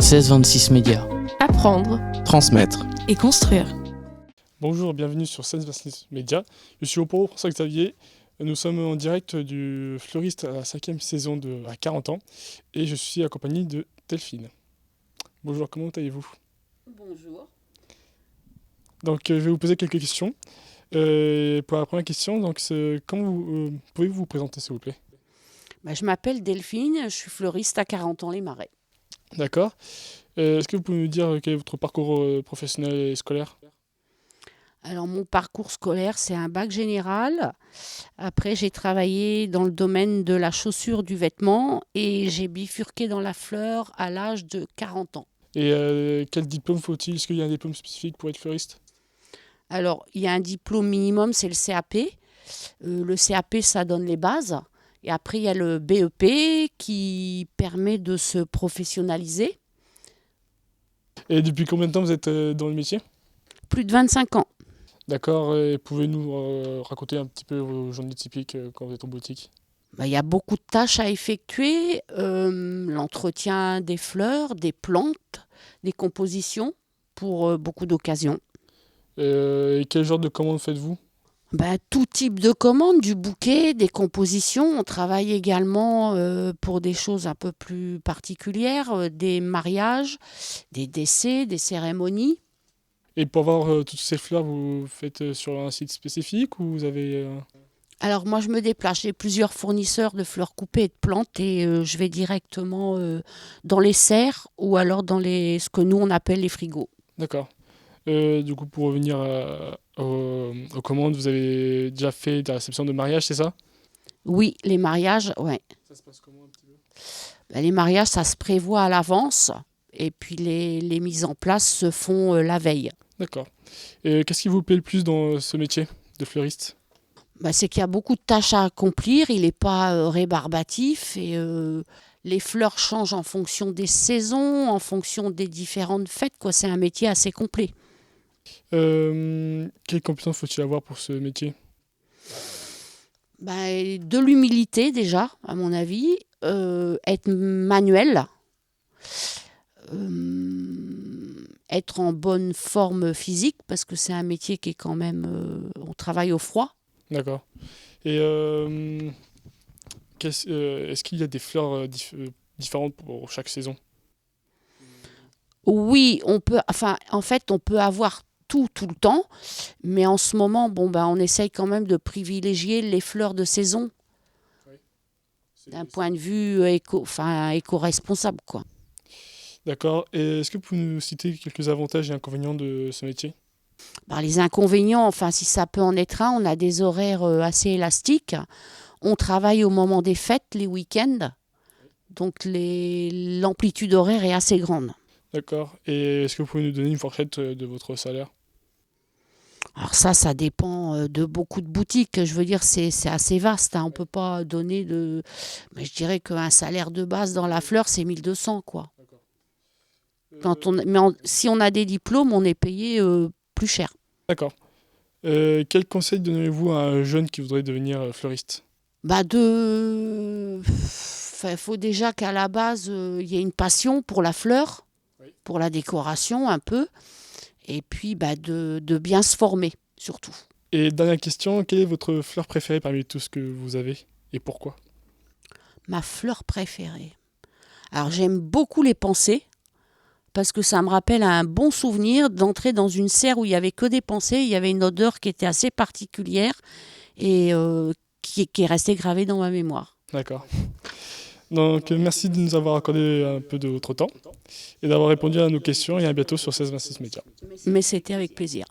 1626 Médias. Apprendre Transmettre. et construire. Bonjour, bienvenue sur 1626 Médias. Je suis au Poro François Xavier. Nous sommes en direct du Fleuriste à la 5e saison à 40 ans et je suis accompagné de Delphine. Bonjour, comment allez-vous ? Bonjour. Donc je vais vous poser quelques questions. Pour la première question, donc, pouvez-vous vous présenter s'il vous plaît ? Je m'appelle Delphine, je suis fleuriste à 40 ans les Marais. D'accord. Est-ce que vous pouvez nous dire quel est votre parcours professionnel et scolaire ? Alors mon parcours scolaire, c'est un bac général. Après, j'ai travaillé dans le domaine de la chaussure, du vêtement et j'ai bifurqué dans la fleur à l'âge de 40 ans. Et quel diplôme faut-il ? Est-ce qu'il y a un diplôme spécifique pour être fleuriste ? Alors, il y a un diplôme minimum, c'est le CAP. Le CAP, ça donne les bases. Et après, il y a le BEP qui permet de se professionnaliser. Et depuis combien de temps vous êtes dans le métier ? Plus de 25 ans. D'accord, et pouvez-nous raconter un petit peu vos journées typiques quand vous êtes en boutique ? Il y a beaucoup de tâches à effectuer. L'entretien des fleurs, des plantes, des compositions pour beaucoup d'occasions. Et quel genre de commandes faites-vous ? Tout type de commandes, du bouquet, des compositions. On travaille également pour des choses un peu plus particulières, des mariages, des décès, des cérémonies. Et pour avoir toutes ces fleurs, vous faites sur un site spécifique ou vous avez... Alors moi je me déplace, j'ai plusieurs fournisseurs de fleurs coupées et de plantes et je vais directement dans les serres ou alors dans ce que nous on appelle les frigos. D'accord. Du coup, pour revenir aux commandes, vous avez déjà fait des réceptions de mariage, c'est ça ? Oui, les mariages, ouais. Ça se passe comment un petit peu ? Les mariages, ça se prévoit à l'avance et puis les mises en place se font la veille. D'accord. Et qu'est-ce qui vous plaît le plus dans ce métier de fleuriste ? C'est qu'il y a beaucoup de tâches à accomplir, il n'est pas rébarbatif et les fleurs changent en fonction des saisons, en fonction des différentes fêtes. C'est un métier assez complet. Quelles compétences faut-il avoir pour ce métier ? De l'humilité déjà, à mon avis, être manuel, être en bonne forme physique, parce que c'est un métier qui est quand même... on travaille au froid. D'accord. Et est-ce qu'il y a des fleurs différentes pour chaque saison ? Oui, on peut avoir tout le temps, mais en ce moment, on essaye quand même de privilégier les fleurs de saison, d'un point de vue éco-responsable, quoi. D'accord. Et est-ce que vous pouvez nous citer quelques avantages et inconvénients de ce métier ? Les inconvénients, si ça peut en être un, on a des horaires assez élastiques. On travaille au moment des fêtes, les week-ends, donc l'amplitude horaire est assez grande. D'accord. Et est-ce que vous pouvez nous donner une fourchette de votre salaire ? Alors ça dépend de beaucoup de boutiques. Je veux dire, c'est assez vaste. On ne peut pas donner de... Mais je dirais qu'un salaire de base dans la fleur, c'est 1200, quoi. Si on a des diplômes, on est payé plus cher. D'accord. Quel conseil donneriez-vous à un jeune qui voudrait devenir fleuriste ? Il faut déjà qu'à la base, il y ait une passion pour la fleur, pour la décoration un peu. Et puis de bien se former, surtout. Et dernière question, quelle est votre fleur préférée parmi tout ce que vous avez et pourquoi ? Ma fleur préférée. Alors j'aime beaucoup les pensées, parce que ça me rappelle un bon souvenir d'entrer dans une serre où il n'y avait que des pensées. Il y avait une odeur qui était assez particulière et qui est restée gravée dans ma mémoire. D'accord. Donc merci de nous avoir accordé un peu de votre temps et d'avoir répondu à nos questions et à bientôt sur 1626 Médias. Mais c'était avec plaisir.